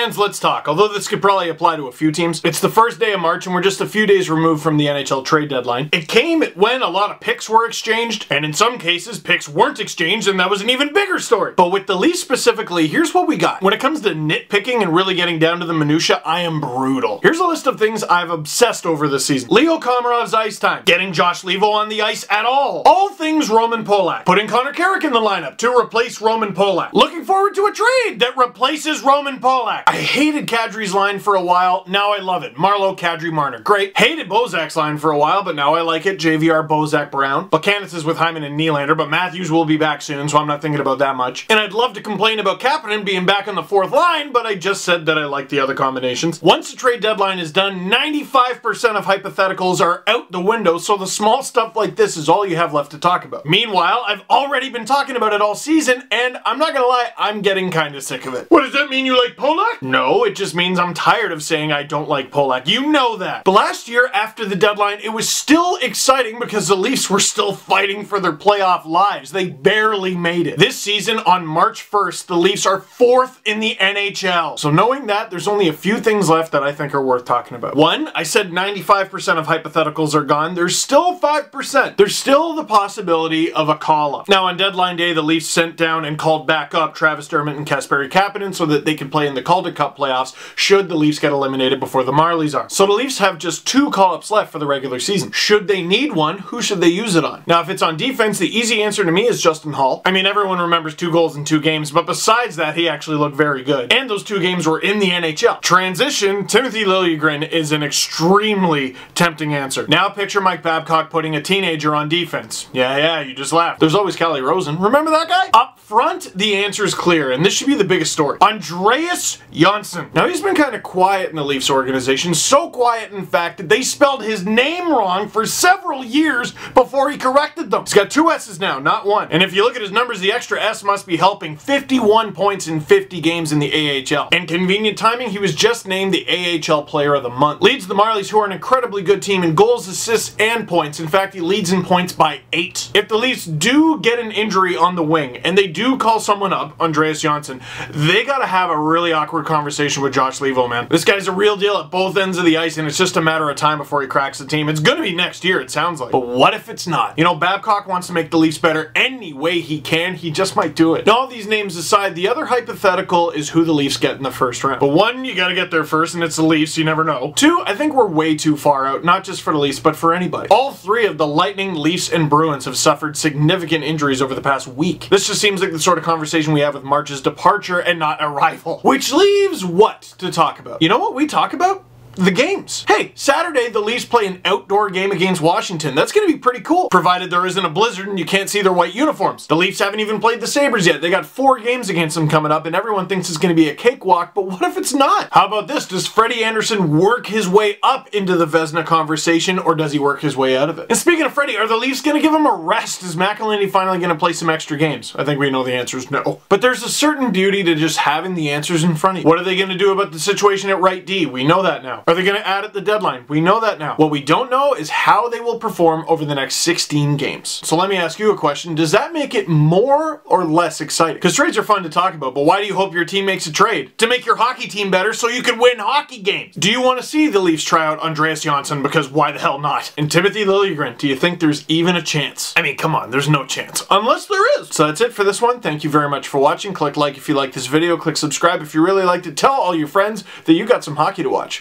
fans, let's talk. Although this could probably apply to a few teams. It's the first day of March and we're just a few days removed from the NHL trade deadline. It came when a lot of picks were exchanged, and in some cases, picks weren't exchanged, and that was an even bigger story. But with the Leafs specifically, here's what we got. When it comes to nitpicking and really getting down to the minutia, I am brutal. Here's a list of things I've obsessed over this season. Leo Komarov's ice time. Getting Josh Leivo on the ice at all. All things Roman Polak. Putting Connor Carrick in the lineup to replace Roman Polak. Looking forward to a trade that replaces Roman Polak. I hated Kadri's line for a while, now I love it. Marleau, Kadri, Marner. Great. Hated Bozak's line for a while, but now I like it. JVR, Bozak, Brown. Buchanan is with Hyman and Nylander, but Matthews will be back soon, so I'm not thinking about that much. And I'd love to complain about Kapanen being back on the fourth line, but I just said that I like the other combinations. Once the trade deadline is done, 95% of hypotheticals are out the window, so the small stuff like this is all you have left to talk about. Meanwhile, I've already been talking about it all season, and I'm not gonna lie, I'm getting kinda sick of it. What does that mean, you like Polak? No, it just means I'm tired of saying I don't like Polak. You know that. But last year, after the deadline, it was still exciting because the Leafs were still fighting for their playoff lives. They barely made it. This season, on March 1st, the Leafs are 4th in the NHL. So knowing that, there's only a few things left that I think are worth talking about. One, I said 95% of hypotheticals are gone. There's still 5%. There's still the possibility of a call-up. Now, on deadline day, the Leafs sent down and called back up Travis Dermott and Kasperi Kapanen so that they could play in the Calder Cup playoffs should the Leafs get eliminated before the Marlies are. So the Leafs have just 2 call-ups left for the regular season. Should they need one, who should they use it on? Now, if it's on defense, the easy answer to me is Justin Hall. I mean, everyone remembers 2 goals in 2 games, but besides that, he actually looked very good. And those 2 games were in the NHL. Transition, Timothy Liljegren is an extremely tempting answer. Now picture Mike Babcock putting a teenager on defense. Yeah, you just laughed. There's always Calle Rosen. Remember that guy? Up front, the answer is clear, and this should be the biggest story. Andreas Johnsson. Now, he's been kind of quiet in the Leafs organization. So quiet, in fact, that they spelled his name wrong for several years before he corrected them. He's got 2 S's now, not 1. And if you look at his numbers, the extra S must be helping. 51 points in 50 games in the AHL. And convenient timing, he was just named the AHL Player of the Month. Leads the Marlies, who are an incredibly good team in goals, assists, and points. In fact, he leads in points by 8. If the Leafs do get an injury on the wing, and they do call someone up, Andreas Johnsson, they gotta have a really awkward conversation with Josh Leivo, man. This guy's a real deal at both ends of the ice, and it's just a matter of time before he cracks the team. It's gonna be next year, it sounds like. But what if it's not? You know, Babcock wants to make the Leafs better any way he can. He just might do it. Now, all these names aside, the other hypothetical is who the Leafs get in the first round. But 1, you gotta get there first, and it's the Leafs, you never know. 2, I think we're way too far out, not just for the Leafs, but for anybody. All 3 of the Lightning, Leafs, and Bruins have suffered significant injuries over the past week. This just seems like the sort of conversation we have with March's departure and not arrival. Which leaves what to talk about? You know what we talk about? The games. Hey, Saturday the Leafs play an outdoor game against Washington. That's gonna be pretty cool, provided there isn't a blizzard and you can't see their white uniforms. The Leafs haven't even played the Sabres yet. They got 4 games against them coming up and everyone thinks it's gonna be a cakewalk, but what if it's not? How about this? Does Freddie Anderson work his way up into the Vezina conversation, or does he work his way out of it? And speaking of Freddie, are the Leafs gonna give him a rest? Is McElhinney finally gonna play some extra games? I think we know the answer is no. But there's a certain beauty to just having the answers in front of you. What are they gonna do about the situation at right D? We know that now. Are they gonna add at the deadline? We know that now. What we don't know is how they will perform over the next 16 games. So let me ask you a question. Does that make it more or less exciting? Because trades are fun to talk about, but why do you hope your team makes a trade? To make your hockey team better so you can win hockey games. Do you want to see the Leafs try out Andreas Johnsson? Because why the hell not? And Timothy Liljegren, do you think there's even a chance? I mean, come on, there's no chance. Unless there is. So that's it for this one. Thank you very much for watching. Click like if you like this video. Click subscribe if you really liked it. Tell all your friends that you got some hockey to watch.